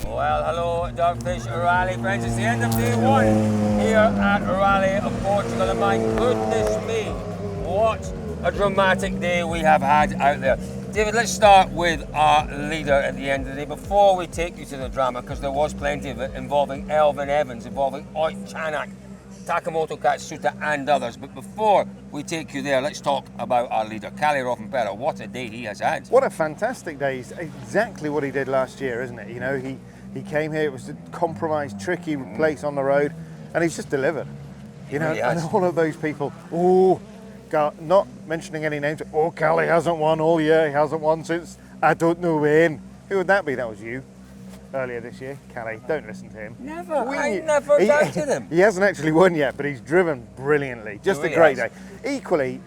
Well, hello, Dirtfish Rally friends. It's the end of day one here at Rally Portugal, and my goodness me, what a dramatic day we have had out there. David, let's start with our leader at the end of the day before we take you to the drama, because there was plenty of it involving Elvin Evans, involving Oit Chanak, Takamoto Katsuta and others. But before we take you there, let's talk about our leader, Kalle Rovanperä. What a day he has had. What a fantastic day. It's exactly what he did last year, isn't it? You know, he came here, it was a compromised, tricky place on the road, and he's just delivered. You know, really and all of those people, not mentioning any names, Kalle hasn't won all year, he hasn't won since I don't know when. Who would that be? That was you. Earlier this year, Kalle, don't listen to him. Never, I never doubted him. He hasn't actually won yet, but he's driven brilliantly. Just a great day. Equally,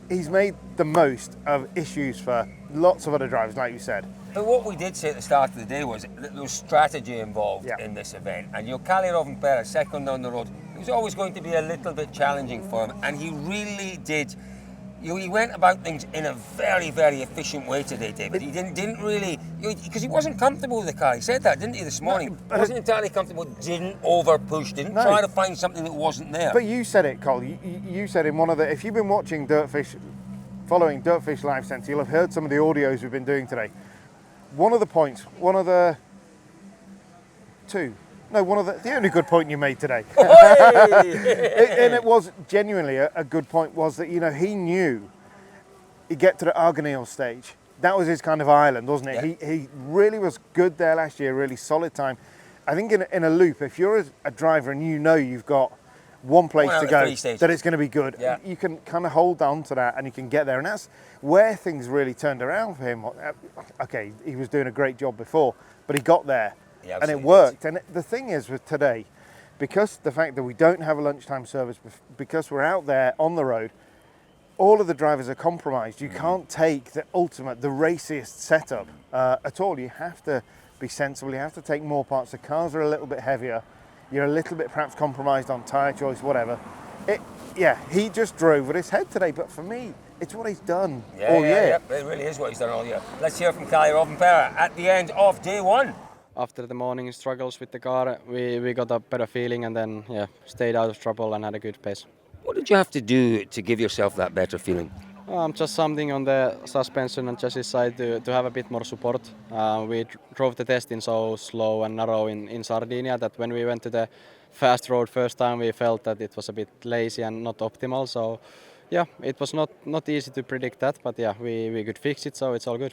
he's made the most of issues for lots of other drivers, like you said. But what we did say at the start of the day was that there was strategy involved in this event. And Kalle Rovanperä, second on the road, it was always going to be a little bit challenging for him. And he really did. He went about things in a very, very efficient way today, David. He didn't really, because he wasn't comfortable with the car. He said that, didn't he, this morning? He wasn't entirely comfortable, didn't over-push, didn't try to find something that wasn't there. But you said it, Cole. You said in one of the, if you've been watching following Dirtfish Live Centre, you'll have heard some of the audios we've been doing today. One of the only good point you made today, and it was genuinely a good point, was that, he knew he'd get to the Arganil stage. That was his kind of island, wasn't it? Yeah. He really was good there last year, really solid time. I think in a loop, if you're a driver and you've got one place to go, that it's going to be good, you can kind of hold on to that and you can get there. And that's where things really turned around for him. Okay, he was doing a great job before, but he got there. Yeah, and it worked. And the thing is with today, because the fact that we don't have a lunchtime service, because we're out there on the road, all of the drivers are compromised. You can't take the raciest setup at all. You have to be sensible. You have to take more parts. The cars are a little bit heavier. You're a little bit perhaps compromised on tyre choice, whatever. He just drove with his head today. But for me, it's what he's done all year. Yeah, it really is what he's done all year. Let's hear from Kalle Rovanperä at the end of day one. After the morning struggles with the car, we got a better feeling and then stayed out of trouble and had a good pace. What did you have to do to give yourself that better feeling? Just something on the suspension and chassis side to have a bit more support. We drove the test in so slow and narrow in Sardinia that when we went to the fast road first time we felt that it was a bit lazy and not optimal. So it was not easy to predict that, but we could fix it, so it's all good.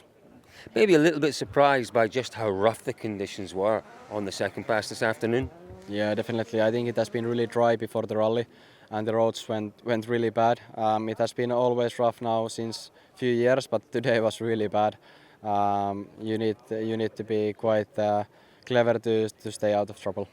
Maybe a little bit surprised by just how rough the conditions were on the second pass this afternoon? Yeah, definitely. I think it has been really dry before the rally and the roads went really bad. It has been always rough now since a few years, but today was really bad. You need to be quite clever to stay out of trouble.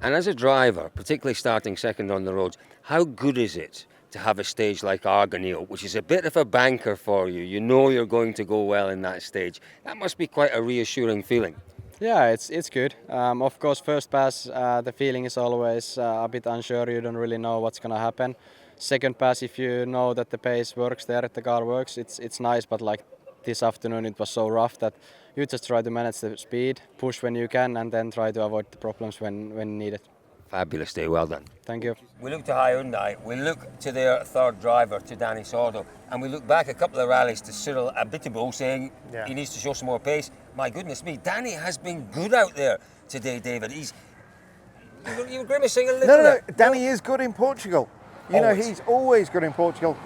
And as a driver, particularly starting second on the roads, how good is it to have a stage like Arganil, which is a bit of a banker for you? You know you're going to go well in that stage. That must be quite a reassuring feeling. Yeah, it's good. Of course, first pass, the feeling is always a bit unsure. You don't really know what's going to happen. Second pass, if you know that the pace works there, the car works, it's nice. But like this afternoon, it was so rough that you just try to manage the speed, push when you can, and then try to avoid the problems when needed. Fabulous day, well done. Thank you. We look to Hyundai, we look to their third driver, to Danny Sordo, and we look back a couple of rallies to Cyril Abiteboul saying he needs to show some more pace. My goodness me, Danny has been good out there today, David. You were grimacing a little bit. No, Danny is good in Portugal. He's always good in Portugal.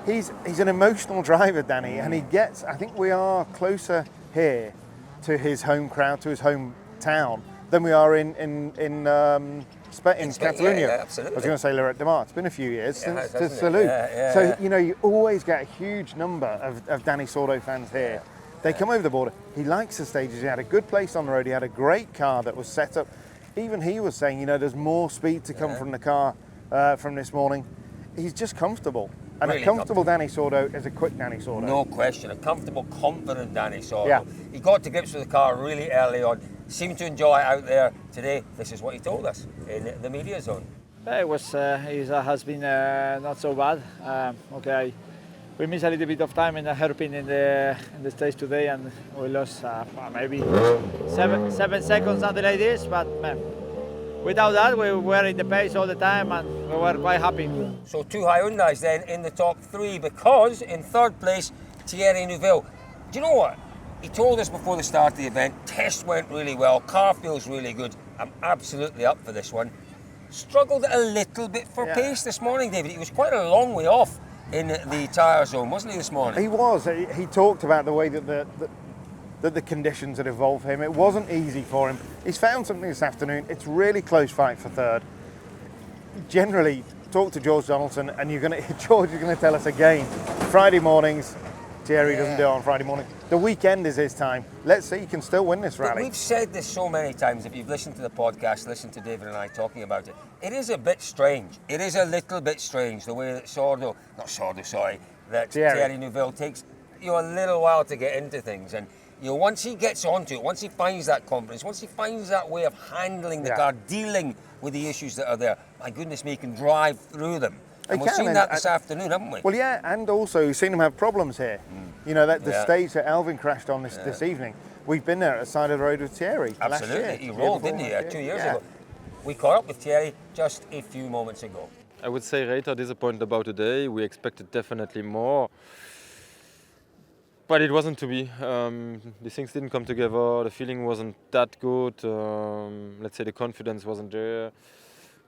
He's an emotional driver, Danny, and I think we are closer here to his home crowd, to his hometown, than we are in Catalonia. Yeah, absolutely. I was going to say Lloret de Mar. It's been a few years since Salou. So, you always get a huge number of Danny Sordo fans here. They come over the border. He likes the stages. He had a good place on the road. He had a great car that was set up. Even he was saying, there's more speed to come from the car from this morning. He's just comfortable. And really a comfortable Danny Sordo is a quick Danny Sordo. No question. A comfortable, confident Danny Sordo. Yeah. He got to grips with the car really early on. Seemed to enjoy it out there today. This is what he told us in the media zone. It has been not so bad. we missed a little bit of time in the hairpin in the stage today, and we lost maybe seven seconds, something like this. But man, without that, we were in the pace all the time, and we were quite happy. So 2 Hyundais then in the top 3, because in 3rd place, Thierry Neuville. Do you know what? He told us before the start of the event, test went really well, car feels really good. I'm absolutely up for this one. Struggled a little bit for pace this morning, David. He was quite a long way off in the tyre zone, wasn't he, this morning? He was. He talked about the way that the conditions had evolved for him. It wasn't easy for him. He's found something this afternoon. It's really close fight for 3rd. Generally, talk to George Donaldson, and George is going to tell us again. Friday mornings, Thierry doesn't do it on Friday morning. The weekend is his time. Let's see, he can still win this rally. But we've said this so many times. If you've listened to the podcast, listened to David and I talking about it, it is a bit strange. It is a little bit strange the way that Thierry Neuville takes a little while to get into things. And once he gets onto it, once he finds that confidence, once he finds that way of handling the car, dealing with the issues that are there, my goodness me, he can drive through them. And we've seen that this afternoon, haven't we? Well, yeah, and also we've seen him have problems here. The stage that Elvin crashed on this evening, we've been there at the side of the road with Thierry. Absolutely, last year, he rolled, didn't he, 2 years ago. We caught up with Thierry just a few moments ago. I would say Reiter disappointed about today. We expected definitely more, but it wasn't to be. The things didn't come together. The feeling wasn't that good. Let's say the confidence wasn't there.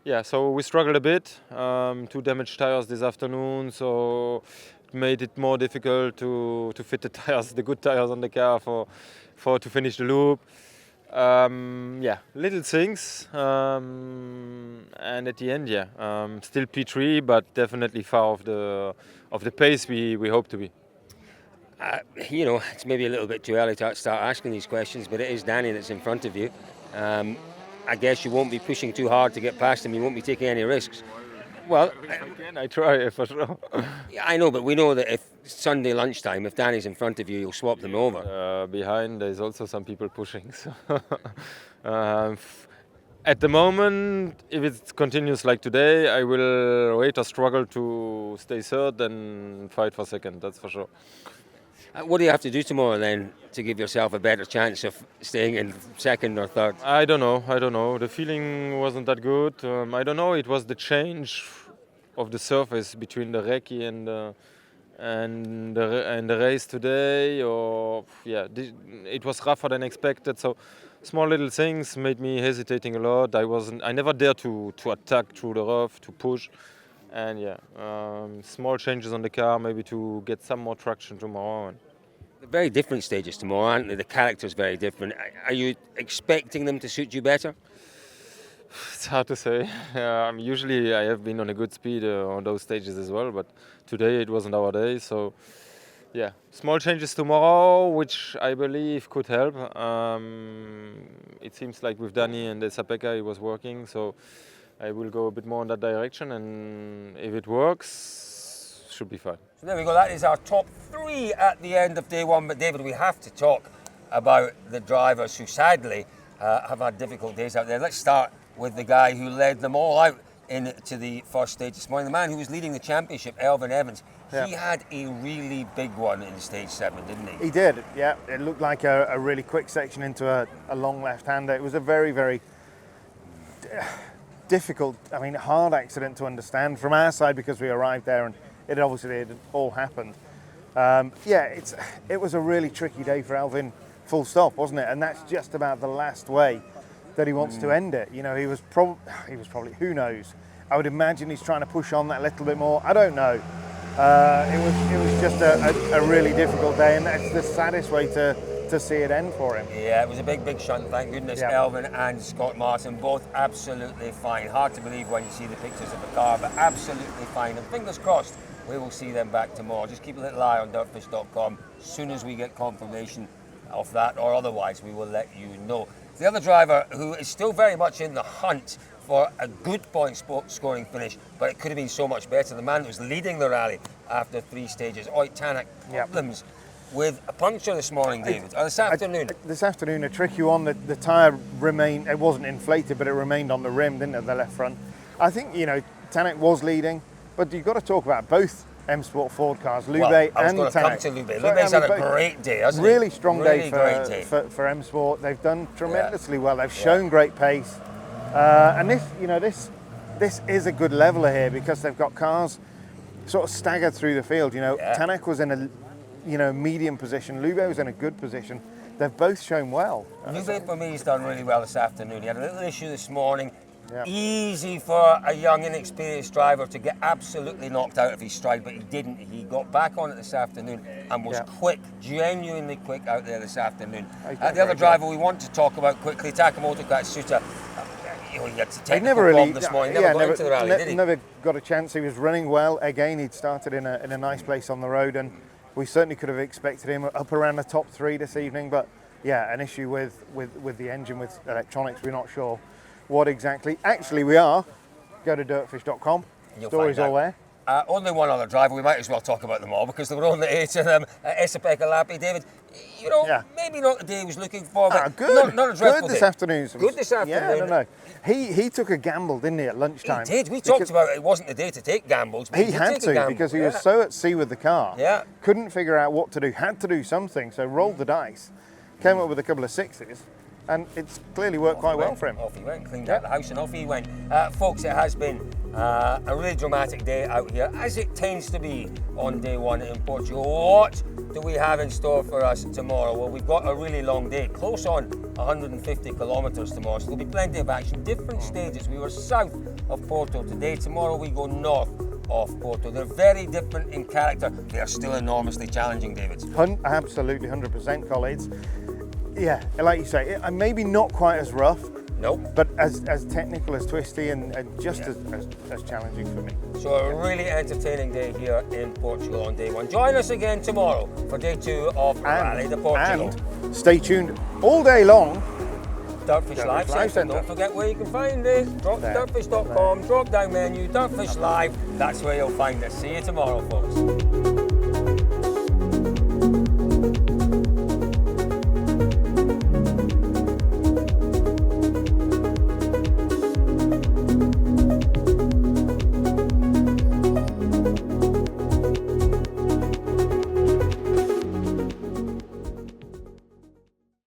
Yeah, so we struggled a bit. 2 damaged tires this afternoon, so it made it more difficult to fit the tires, the good tires on the car to finish the loop. Little things, and at the end, still P3, but definitely far of the pace we hope to be. It's maybe a little bit too early to start asking these questions, but it is Danny that's in front of you. I guess you won't be pushing too hard to get past him. You won't be taking any risks. Well, I try for sure. Yeah, I know, but we know that if Sunday lunchtime, if Danny's in front of you, you'll swap them over. Behind, there's also some people pushing. So at the moment, if it continues like today, I will wait or struggle to stay 3rd and fight for 2nd. That's for sure. What do you have to do tomorrow then to give yourself a better chance of staying in 2nd or 3rd? I don't know. The feeling wasn't that good. I don't know. It was the change of the surface between the recce and the race today. It was rougher than expected. So small little things made me hesitating a lot. I never dared to attack through the rough, to push. And small changes on the car, maybe to get some more traction tomorrow. They're very different stages tomorrow, aren't they? The character's very different. Are you expecting them to suit you better? It's hard to say. Usually I have been on a good speed on those stages as well, but today it wasn't our day. So small changes tomorrow, which I believe could help. It seems like with Danny and the Sapeka it was working, so I will go a bit more in that direction, and if it works, should be fine. So there we go, that is our top 3 at the end of day 1. But David, we have to talk about the drivers who sadly have had difficult days out there. Let's start with the guy who led them all out into the first stage this morning. The man who was leading the championship, Elvin Evans. He had a really big one in stage 7, didn't he? He did, yeah. It looked like a really quick section into a long left-hander. It was a very, very difficult, hard accident to understand from our side, because we arrived there and it obviously had all happened. It was a really tricky day for Elvin, full stop, wasn't it? And that's just about the last way that he wants to end it. He was probably, who knows? I would imagine he's trying to push on that a little bit more. I don't know. It was just a really difficult day, and that's the saddest way to see it end for him. Yeah, it was a big shunt, thank goodness. Elvin and Scott Martin both absolutely fine. Hard to believe when you see the pictures of the car, but absolutely fine. And fingers crossed, we will see them back tomorrow. Just keep a little eye on dirtfish.com. As soon as we get confirmation of that, or otherwise, we will let you know. The other driver who is still very much in the hunt for a good point scoring finish, but it could have been so much better. The man who was leading the rally after 3 stages, Oyt Tanak, problems with a puncture this morning, David, or this afternoon. This afternoon, a tricky one. The tyre remained, it wasn't inflated, but it remained on the rim, didn't it, the left front. I think, Tanak was leading, but you've got to talk about both M Sport Ford cars, Lube Well, I was and going to come Tanak. to Lube. So, Lube's I had mean, a great day, hasn't he? really strong Really day, great day. for M Sport. They've done tremendously well. They've shown great pace, and this is a good leveler here because they've got cars sort of staggered through the field. Tanak was in a medium position. Lube was in a good position. They've both shown well. Lube for me has done really well this afternoon. He had a little issue this morning. Yeah. Easy for a young, inexperienced driver to get absolutely knocked out of his stride, but he didn't. He got back on it this afternoon and was quick, genuinely quick out there this afternoon. The other driver we want to talk about quickly, Takamoto Katsuta. He had to take never really this morning. Never got into the rally, did he? Never got a chance. He was running well. Again, he'd started in a nice place on the road, and we certainly could have expected him up around the top 3 this evening. But yeah, an issue with the engine, with electronics. We're not sure what exactly. Actually, we are. Go to dirtfish.com. Stories all there. Only one other driver. We might as well talk about them all because there were only 8 of them. Esa-Pekka Lappi, David. Maybe not the day he was looking for, but good. Not a dreadful Good this day. afternoon. Good this afternoon. Yeah, no. He took a gamble, didn't he, at lunchtime? He did. We talked about it wasn't the day to take gambles. But He had to because he was so at sea with the car. Yeah. Couldn't figure out what to do. Had to do something. So rolled the dice. Came up with a couple of 6s. And it's clearly worked quite well for him. Off he went, cleaned out the house and off he went. Folks, it has been a really dramatic day out here, as it tends to be on day 1 in Portugal. What do we have in store for us tomorrow? Well, we've got a really long day, close on 150 kilometres tomorrow, so there'll be plenty of action, different stages. We were south of Porto today. Tomorrow we go north of Porto. They're very different in character. They are still enormously challenging, David. Absolutely, 100%, colleagues. Yeah, like you say, maybe not quite as rough. Nope. But as technical, as twisty, and just as challenging for me. So a really entertaining day here in Portugal on day 1. Join us again tomorrow for day 2 of Rally Portugal. And stay tuned all day long. Dirtfish Live Centre. Don't forget where you can find it. Dirtfish.com, drop down menu, Dirtfish Live. That's where you'll find us. See you tomorrow, folks.